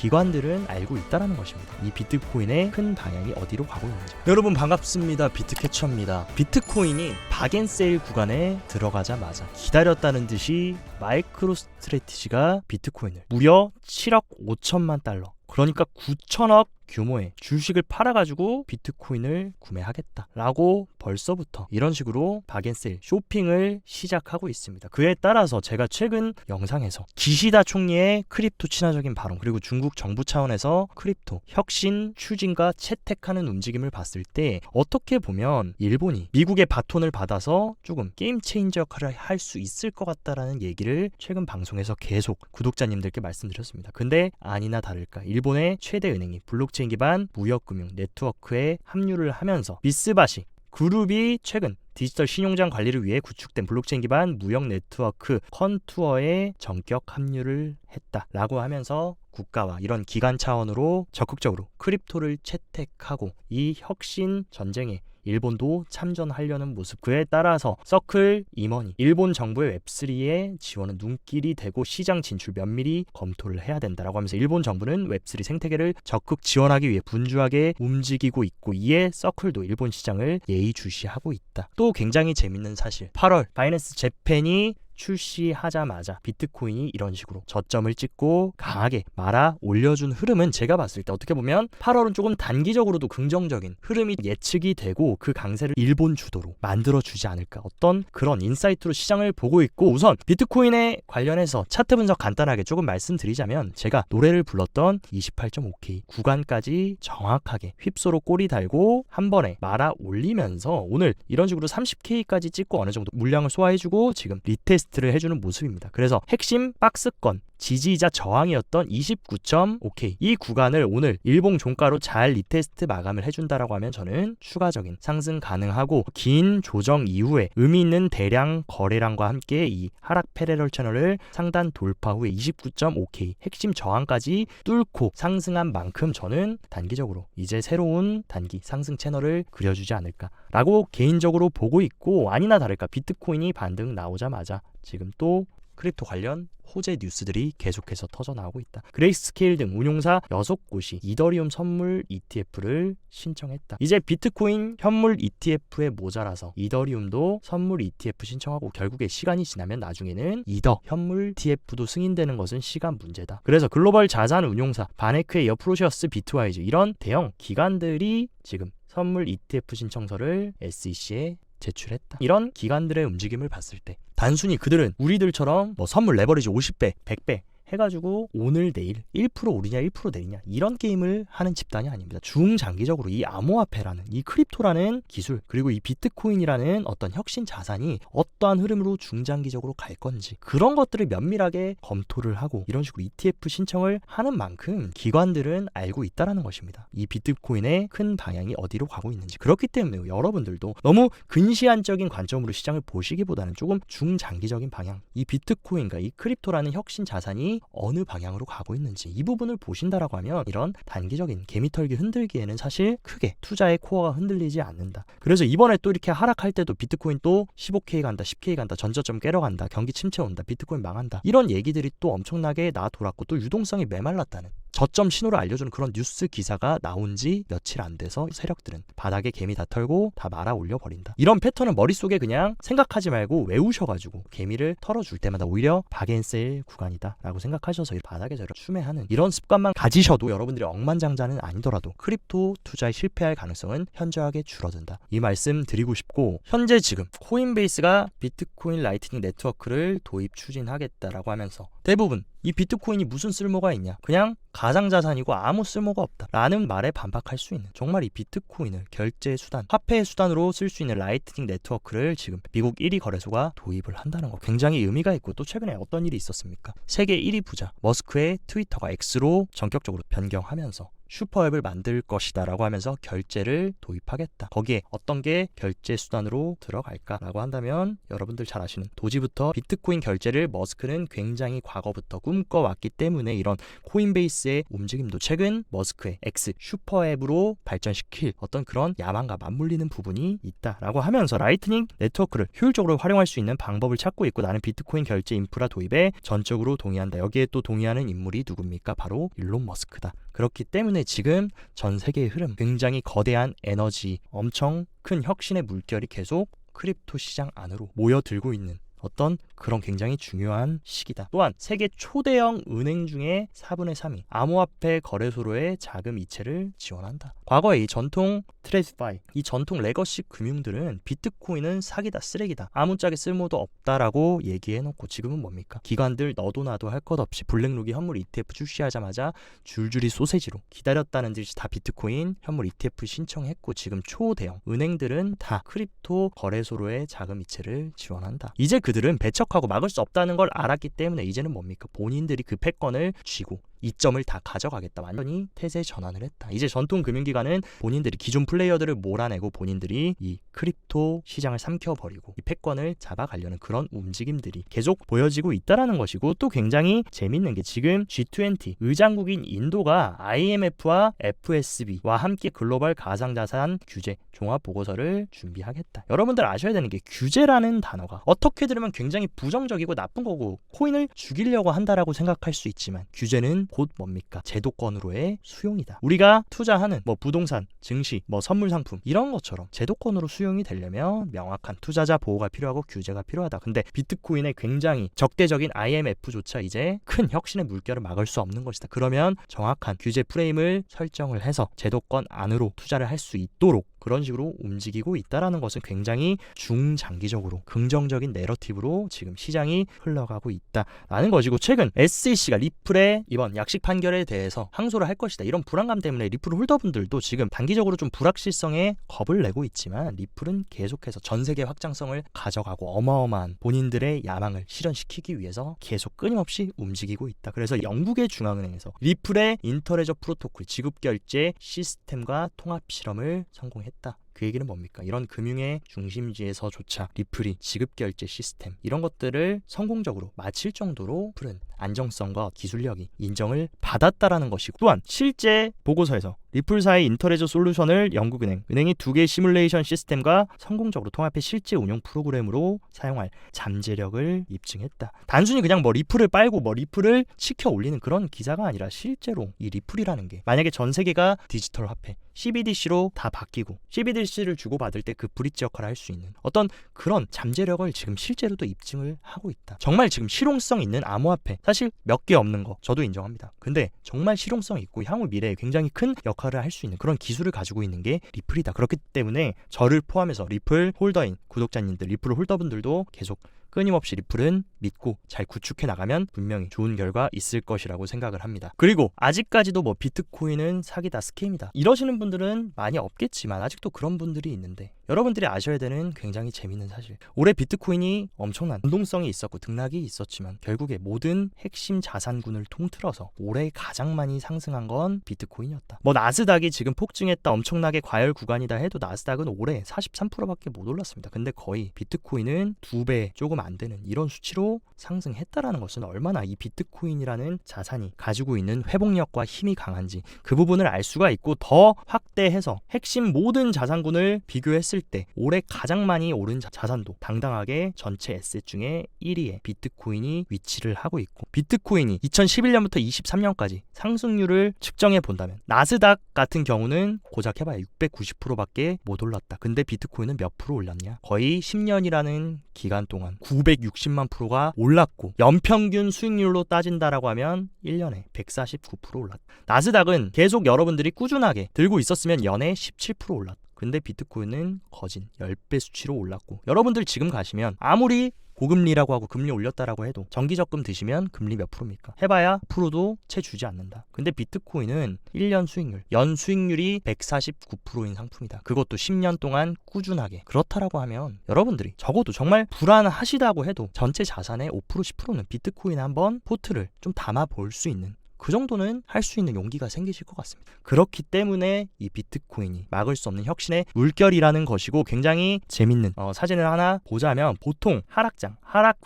기관들은 알고 있다는 것입니다. 이 비트코인의 큰 방향이 어디로 가고 있는지. 여러분 반갑습니다. 비트캐쳐입니다. 비트코인이 박앤세일 구간에 들어가자마자 기다렸다는 듯이 마이크로 스트래티지가 비트코인을 무려 7억 5천만 달러, 그러니까 9천억 규모의 주식을 팔아가지고 비트코인을 구매하겠다라고 벌써부터 이런 식으로 박앤세일 쇼핑을 시작하고 있습니다. 그에 따라서 제가 최근 영상에서 기시다 총리의 크립토 친화적인 발언, 그리고 중국 정부 차원에서 크립토 혁신 추진과 채택하는 움직임을 봤을 때 어떻게 보면 일본이 미국의 바톤을 받아서 조금 게임 체인저 역할을 할 수 있을 것 같다라는 얘기를 최근 방송에서 계속 구독자님들께 말씀드렸습니다. 근데 아니나 다를까 일본의 최대 은행이 블록체인 기반 무역금융 네트워크에 합류를 하면서 미쓰바시 그룹이 최근 디지털 신용장 관리를 위해 구축된 블록체인 기반 무역 네트워크 컨투어에 전격 합류를 했다라고 하면서 국가와 이런 기관 차원으로 적극적으로 크립토를 채택하고 이 혁신 전쟁에 일본도 참전하려는 모습, 그에 따라서 서클 임원이 일본 정부의 웹3의 지원은 눈길이 되고 시장 진출 면밀히 검토를 해야 된다라고 하면서 일본 정부는 웹3 생태계를 적극 지원하기 위해 분주하게 움직이고 있고, 이에 서클도 일본 시장을 예의주시하고 있다. 또 굉장히 재밌는 사실, 8월 바이낸스 재팬이 출시하자마자 비트코인이 이런 식으로 저점을 찍고 강하게 말아 올려준 흐름은 제가 봤을 때 어떻게 보면 8월은 조금 단기적으로도 긍정적인 흐름이 예측이 되고 그 강세를 일본 주도로 만들어주지 않을까, 어떤 그런 인사이트로 시장을 보고 있고, 우선 비트코인에 관련해서 차트 분석 간단하게 조금 말씀드리자면 제가 노래를 불렀던 28.5K 구간까지 정확하게 휩소로 꼬리 달고 한 번에 말아 올리면서 오늘 이런 식으로 30K까지 찍고 어느 정도 물량을 소화해주고 지금 리테스트를 해주는 모습입니다. 그래서 핵심 박스권 지지이자 저항이었던 29.5K 이 구간을 오늘 일봉 종가로 잘 리테스트 마감을 해준다라고 하면 저는 추가적인 상승 가능하고, 긴 조정 이후에 의미 있는 대량 거래량과 함께 이 하락 패러럴 채널을 상단 돌파 후에 29.5K 핵심 저항까지 뚫고 상승한 만큼 저는 단기적으로 이제 새로운 단기 상승 채널을 그려주지 않을까라고 개인적으로 보고 있고, 아니나 다를까 비트코인이 반등 나오자마자 지금 또 크립토 관련 호재 뉴스들이 계속해서 터져나오고 있다. 그레이스케일 등 운용사 6곳이 이더리움 선물 ETF를 신청했다. 이제 비트코인 현물 ETF에 모자라서 이더리움도 선물 ETF 신청하고, 결국에 시간이 지나면 나중에는 이더 현물 ETF도 승인되는 것은 시간 문제다. 그래서 글로벌 자산 운용사 바네크의 프로시어스 비트와이즈 이런 대형 기관들이 지금 선물 ETF 신청서를 SEC에 제출했다. 이런 기관들의 움직임을 봤을 때 단순히 그들은 우리들처럼 뭐 선물 레버리지 50배, 100배 해가지고 오늘 내일 1% 오르냐 1% 내리냐 이런 게임을 하는 집단이 아닙니다. 중장기적으로 이 암호화폐라는 이 크립토라는 기술, 그리고 이 비트코인이라는 어떤 혁신 자산이 어떠한 흐름으로 중장기적으로 갈 건지 그런 것들을 면밀하게 검토를 하고 이런 식으로 ETF 신청을 하는 만큼 기관들은 알고 있다는 것입니다. 이 비트코인의 큰 방향이 어디로 가고 있는지. 그렇기 때문에 여러분들도 너무 근시안적인 관점으로 시장을 보시기보다는 조금 중장기적인 방향, 이 비트코인과 이 크립토라는 혁신 자산이 어느 방향으로 가고 있는지 이 부분을 보신다라고 하면 이런 단기적인 개미털기 흔들기에는 사실 크게 투자의 코어가 흔들리지 않는다. 그래서 이번에 또 이렇게 하락할 때도 비트코인 또 15K 간다, 10K 간다, 전저점 깨러 간다, 경기 침체 온다, 비트코인 망한다, 이런 얘기들이 또 엄청나게 나 돌았고, 또 유동성이 메말랐다는 저점 신호를 알려주는 그런 뉴스 기사가 나온 지 며칠 안 돼서 세력들은 바닥에 개미 다 털고 다 말아 올려버린다. 이런 패턴을 머릿속에 그냥 생각하지 말고 외우셔가지고 개미를 털어줄 때마다 오히려 박앤세일 구간이다 라고 생각하셔서 바닥에서 추매하는 이런 습관만 가지셔도 여러분들이 억만장자는 아니더라도 크립토 투자에 실패할 가능성은 현저하게 줄어든다. 이 말씀 드리고 싶고, 현재 지금 코인베이스가 비트코인 라이트닝 네트워크를 도입 추진하겠다라고 하면서 대부분 이 비트코인이 무슨 쓸모가 있냐, 그냥 가상자산이고 아무 쓸모가 없다 라는 말에 반박할 수 있는, 정말 이 비트코인을 결제의 수단, 화폐의 수단으로 쓸 수 있는 라이트닝 네트워크를 지금 미국 1위 거래소가 도입을 한다는 거 굉장히 의미가 있고, 또 최근에 어떤 일이 있었습니까? 세계 1위 부자 머스크의 트위터가 X로 전격적으로 변경하면서 슈퍼앱을 만들 것이다 라고 하면서 결제를 도입하겠다. 거기에 어떤 게 결제 수단으로 들어갈까 라고 한다면 여러분들 잘 아시는 도지부터 비트코인 결제를 머스크는 굉장히 과거부터 꿈꿔왔기 때문에 이런 코인베이스의 움직임도 최근 머스크의 X 슈퍼앱으로 발전시킬 어떤 그런 야망과 맞물리는 부분이 있다라고 하면서 라이트닝 네트워크를 효율적으로 활용할 수 있는 방법을 찾고 있고 나는 비트코인 결제 인프라 도입에 전적으로 동의한다. 여기에 또 동의하는 인물이 누굽니까? 바로 일론 머스크다. 그렇기 때문에 지금 전 세계의 흐름, 굉장히 거대한 에너지, 엄청 큰 혁신의 물결이 계속 크립토 시장 안으로 모여들고 있는 어떤 그런 굉장히 중요한 시기다. 또한 세계 초대형 은행 중에 4분의 3이 암호화폐 거래소로의 자금 이체를 지원한다. 과거에 이 전통 트레이스파이, 이 전통 레거시 금융들은 비트코인은 사기다, 쓰레기다, 아무짝에 쓸모도 없다라고 얘기해놓고 지금은 뭡니까? 기관들 너도 나도 할 것 없이 블랙록이 현물 ETF 출시하자마자 줄줄이 소세지로 기다렸다는 듯이 다 비트코인 현물 ETF 신청했고 지금 초대형 은행들은 다 크립토 거래소로의 자금 이체를 지원한다. 이제 그들은 배척하고 막을 수 없다는 걸 알았기 때문에 이제는 뭡니까? 본인들이 그 패권을 쥐고 이점을 다 가져가겠다. 완전히 태세 전환을 했다. 이제 전통 금융기관은 본인들이 기존 플레이어들을 몰아내고 본인들이 이 크립토 시장을 삼켜버리고 이 패권을 잡아가려는 그런 움직임들이 계속 보여지고 있다라는 것이고 또 굉장히 재밌는 게 지금 G20 의장국인 인도가 IMF와 FSB와 함께 글로벌 가상자산 규제 종합보고서를 준비하겠다. 여러분들 아셔야 되는 게 규제라는 단어가 어떻게 들으면 굉장히 부정적이고 나쁜 거고 코인을 죽이려고 한다라고 생각할 수 있지만 규제는 곧 뭡니까? 제도권으로의 수용이다. 우리가 투자하는 뭐 부동산, 증시, 뭐 선물 상품 이런 것처럼 제도권으로 수용이 되려면 명확한 투자자 보호가 필요하고 규제가 필요하다. 근데 비트코인의 굉장히 적대적인 IMF조차 이제 큰 혁신의 물결을 막을 수 없는 것이다. 그러면 정확한 규제 프레임을 설정을 해서 제도권 안으로 투자를 할 수 있도록 그런 식으로 움직이고 있다라는 것은 굉장히 중장기적으로 긍정적인 내러티브로 지금 시장이 흘러가고 있다라는 것이고 최근 SEC가 리플의 이번 약식 판결에 대해서 항소를 할 것이다. 이런 불안감 때문에 리플 홀더분들도 지금 단기적으로 좀 불확실성에 겁을 내고 있지만 리플은 계속해서 전 세계 확장성을 가져가고 어마어마한 본인들의 야망을 실현시키기 위해서 계속 끊임없이 움직이고 있다. 그래서 영국의 중앙은행에서 리플의 인터레저 프로토콜 지급결제 시스템과 통합 실험을 성공했다. 그 얘기는 뭡니까? 이런 금융의 중심지에서조차 리플이 지급결제 시스템 이런 것들을 성공적으로 마칠 정도로 리플은 안정성과 기술력이 인정을 받았다라는 것이고 또한 실제 보고서에서 리플사의 인터레저 솔루션을 영국은행이 2개의 시뮬레이션 시스템과 성공적으로 통합해 실제 운용 프로그램으로 사용할 잠재력을 입증했다. 단순히 그냥 뭐 리플을 빨고 뭐 리플을 치켜 올리는 그런 기사가 아니라 실제로 이 리플이라는 게 만약에 전 세계가 디지털 화폐 CBDC로 다 바뀌고 CBDC를 주고받을 때 그 브릿지 역할을 할 수 있는 어떤 그런 잠재력을 지금 실제로도 입증을 하고 있다. 정말 지금 실용성 있는 암호화폐 사실 몇 개 없는 거 저도 인정합니다. 근데 정말 실용성 있고 향후 미래에 굉장히 큰 역할을 할 수 있는 그런 기술을 가지고 있는 게 리플이다. 그렇기 때문에 저를 포함해서 리플 홀더인 구독자님들 리플 홀더분들도 계속 끊임없이 리플은 믿고 잘 구축해 나가면 분명히 좋은 결과 있을 것이라고 생각을 합니다. 그리고 아직까지도 뭐 비트코인은 사기다, 스캠이다 이러시는 분들은 많이 없겠지만 아직도 그런 분들이 있는데 여러분들이 아셔야 되는 굉장히 재밌는 사실, 올해 비트코인이 엄청난 변동성이 있었고 등락이 있었지만 결국에 모든 핵심 자산군을 통틀어서 올해 가장 많이 상승한 건 비트코인이었다. 뭐 나스닥이 지금 폭증했다, 엄청나게 과열 구간이다 해도 나스닥은 올해 43%밖에 못 올랐습니다. 근데 거의 비트코인은 2배 조금 안 되는 이런 수치로 상승했다라는 것은 얼마나 이 비트코인이라는 자산이 가지고 있는 회복력과 힘이 강한지 그 부분을 알 수가 있고, 더 확대해서 핵심 모든 자산군을 비교했을 때 올해 가장 많이 오른 자산도 당당하게 전체 에셋 중에 1위에 비트코인이 위치를 하고 있고, 비트코인이 2011년부터 23년까지 상승률을 측정해 본다면 나스닥 같은 경우는 고작 해봐야 690%밖에 못 올랐다. 근데 비트코인은 몇 프로 올랐냐? 거의 10년이라는 기간 동안 960만 프로가 올랐고, 연평균 수익률로 따진다라고 하면 1년에 149% 올랐다. 나스닥은 계속 여러분들이 꾸준하게 들고 있었으면 연에 17% 올랐다. 근데 비트코인은 거진 10배 수치로 올랐고, 여러분들 지금 가시면 아무리 고금리라고 하고 금리 올렸다라고 해도 정기적금 드시면 금리 몇 프로입니까? 해봐야 5%도 채 주지 않는다. 근데 비트코인은 1년 수익률, 연 수익률이 149%인 상품이다. 그것도 10년 동안 꾸준하게. 그렇다라고 하면 여러분들이 적어도 정말 불안하시다고 해도 전체 자산의 5% 10%는 비트코인에 한번 포트를 좀 담아 볼 수 있는 그 정도는 할 수 있는 용기가 생기실 것 같습니다. 그렇기 때문에 이 비트코인이 막을 수 없는 혁신의 물결이라는 것이고 굉장히 재밌는 사진을 하나 보자면 보통 하락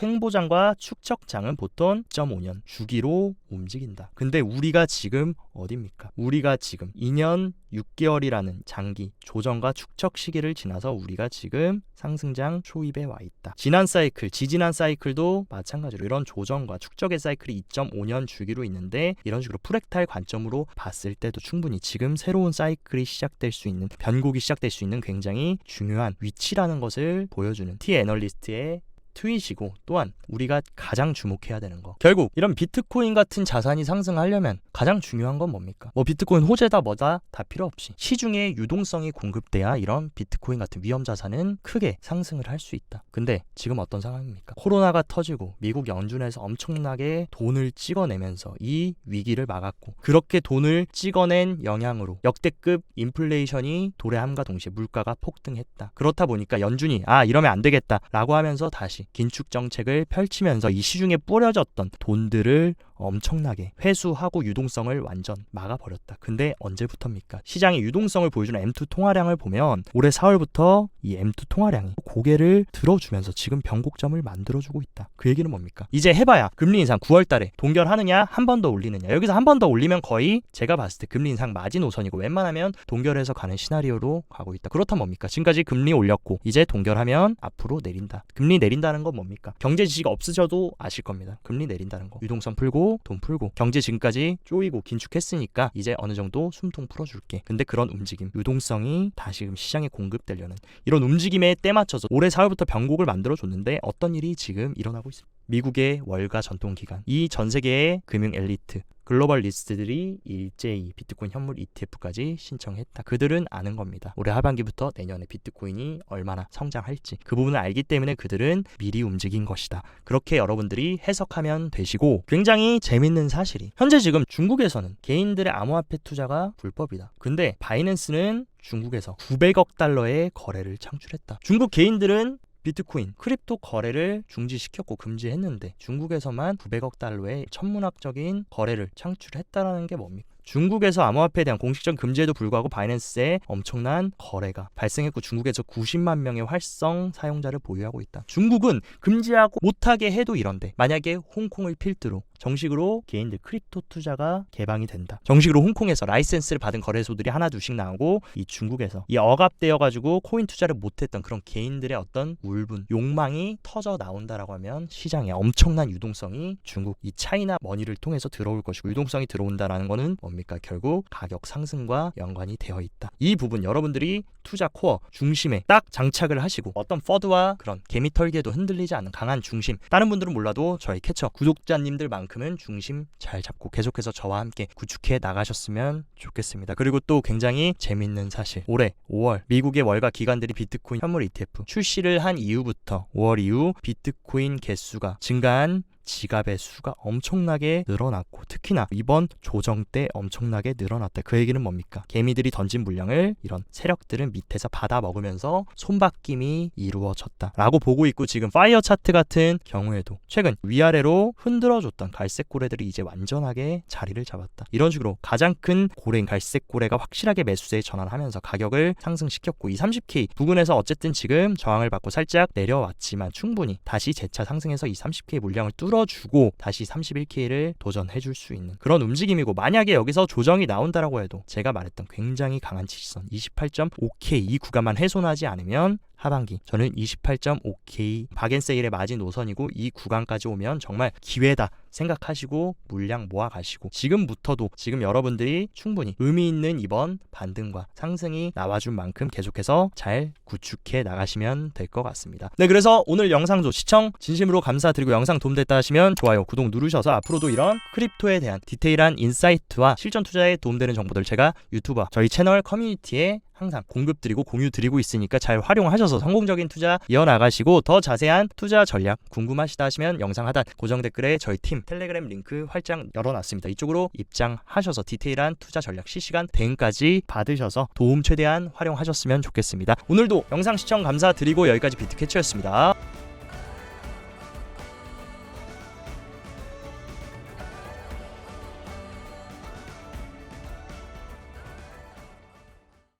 횡보장과 축적장은 보통 1.5년 주기로 움직인다. 근데 우리가 지금 어딥니까? 우리가 지금 2년 6개월이라는 장기 조정과 축적 시기를 지나서 우리가 지금 상승장 초입에 와 있다. 지난 사이클, 지지난 사이클도 마찬가지로 이런 조정과 축적의 사이클이 2.5년 주기로 있는데 이런 식으로 프랙탈 관점으로 봤을 때도 충분히 지금 새로운 사이클이 시작될 수 있는, 변곡이 시작될 수 있는 굉장히 중요한 위치라는 것을 보여주는 T 애널리스트의 트윗이고, 또한 우리가 가장 주목해야 되는 거, 결국 이런 비트코인 같은 자산이 상승하려면 가장 중요한 건 뭡니까? 뭐 비트코인 호재다 뭐다 다 필요 없이 시중에 유동성이 공급돼야 이런 비트코인 같은 위험 자산은 크게 상승을 할 수 있다. 근데 지금 어떤 상황입니까? 코로나가 터지고 미국 연준에서 엄청나게 돈을 찍어내면서 이 위기를 막았고, 그렇게 돈을 찍어낸 영향으로 역대급 인플레이션이 도래함과 동시에 물가가 폭등했다. 그렇다 보니까 연준이 이러면 안 되겠다 라고 하면서 다시 긴축 정책을 펼치면서 이 시중에 뿌려졌던 돈들을 엄청나게 회수하고 유동성을 완전 막아버렸다. 근데 언제부터입니까? 시장의 유동성을 보여주는 M2 통화량을 보면 올해 4월부터 이 M2 통화량이 고개를 들어주면서 지금 변곡점을 만들어주고 있다. 그 얘기는 뭡니까? 이제 해봐야 금리 인상 9월 달에 동결하느냐, 한 번 더 올리느냐. 여기서 한 번 더 올리면 거의 제가 봤을 때 금리 인상 마지노선이고, 웬만하면 동결해서 가는 시나리오로 가고 있다. 그렇다면 뭡니까? 지금까지 금리 올렸고 이제 동결하면 앞으로 내린다. 금리 내린다는 건 뭡니까? 경제 지식 없으셔도 아실 겁니다. 금리 내린다는 거. 유동성 풀고 돈 풀고 경제 지금까지 쪼이고 긴축했으니까 이제 어느 정도 숨통 풀어줄게. 근데 그런 움직임, 유동성이 다시 시장에 공급되려는 이런 움직임에 때 맞춰서 올해 4월부터 변곡을 만들어줬는데 어떤 일이 지금 일어나고 있습니다. 미국의 월가 전통기관, 이 전 세계의 금융 엘리트 글로벌 리스트들이 일제히 비트코인 현물 ETF까지 신청했다. 그들은 아는 겁니다. 올해 하반기부터 내년에 비트코인이 얼마나 성장할지 그 부분을 알기 때문에 그들은 미리 움직인 것이다. 그렇게 여러분들이 해석하면 되시고, 굉장히 재밌는 사실이 현재 지금 중국에서는 개인들의 암호화폐 투자가 불법이다. 근데 바이낸스는 중국에서 900억 달러의 거래를 창출했다. 중국 개인들은 비트코인, 크립토 거래를 중지시켰고 금지했는데 중국에서만 900억 달러의 천문학적인 거래를 창출했다라는 게 뭡니까? 중국에서 암호화폐에 대한 공식적 금지에도 불구하고 바이낸스에 엄청난 거래가 발생했고 중국에서 90만 명의 활성 사용자를 보유하고 있다. 중국은 금지하고 못하게 해도 이런데 만약에 홍콩을 필두로 정식으로 개인들 크립토 투자가 개방이 된다. 정식으로 홍콩에서 라이센스를 받은 거래소들이 하나 둘씩 나오고 이 중국에서 이 억압되어 가지고 코인 투자를 못했던 그런 개인들의 어떤 울분, 욕망이 터져 나온다라고 하면 시장에 엄청난 유동성이 중국 이 차이나 머니를 통해서 들어올 것이고, 유동성이 들어온다라는 거는 뭡니까? 결국 가격 상승과 연관이 되어 있다. 이 부분 여러분들이 투자 코어 중심에 딱 장착을 하시고 어떤 퍼드와 그런 개미털기에도 흔들리지 않는 강한 중심, 다른 분들은 몰라도 저희 캐쳐 구독자님들만큼은 중심 잘 잡고 계속해서 저와 함께 구축해 나가셨으면 좋겠습니다. 그리고 또 굉장히 재밌는 사실, 올해 5월 미국의 월가 기관들이 비트코인 현물 ETF 출시를 한 이후부터 5월 이후 비트코인 개수가 증가한 지갑의 수가 엄청나게 늘어났고, 특히나 이번 조정 때 엄청나게 늘어났다. 그 얘기는 뭡니까? 개미들이 던진 물량을 이런 세력들은 밑에서 받아 먹으면서 손바뀜이 이루어졌다 라고 보고 있고, 지금 파이어 차트 같은 경우에도 최근 위아래로 흔들어줬던 갈색 고래들이 이제 완전하게 자리를 잡았다. 이런 식으로 가장 큰 고래인 갈색 고래가 확실하게 매수세에 전환하면서 가격을 상승시켰고, 이 30K 부근에서 어쨌든 지금 저항을 받고 살짝 내려왔지만 충분히 다시 재차 상승해서 이 30K 물량을 뚫어주고 다시 31K를 도전해줄 수 있는 그런 움직임이고, 만약에 여기서 조정이 나온다라고 해도 제가 말했던 굉장히 강한 지지선 28.5K 이 구간만 훼손하지 않으면 하반기 저는 28.5K 박앤세일의 마진 노선이고, 이 구간까지 오면 정말 기회다 생각하시고 물량 모아가시고, 지금부터도 지금 여러분들이 충분히 의미 있는 이번 반등과 상승이 나와준 만큼 계속해서 잘 구축해 나가시면 될 것 같습니다. 네, 그래서 오늘 영상도 시청 진심으로 감사드리고, 영상 도움됐다 하시면 좋아요, 구독 누르셔서 앞으로도 이런 크립토에 대한 디테일한 인사이트와 실전 투자에 도움되는 정보들 제가 유튜버 저희 채널 커뮤니티에 항상 공급드리고 공유드리고 있으니까 잘 활용하셔서 성공적인 투자 이어나가시고, 더 자세한 투자 전략 궁금하시다 하시면 영상 하단 고정 댓글에 저희 팀 텔레그램 링크 활짝 열어놨습니다. 이쪽으로 입장하셔서 디테일한 투자 전략 실시간 대응까지 받으셔서 도움 최대한 활용하셨으면 좋겠습니다. 오늘도 영상 시청 감사드리고 여기까지 비트캐쳐였습니다.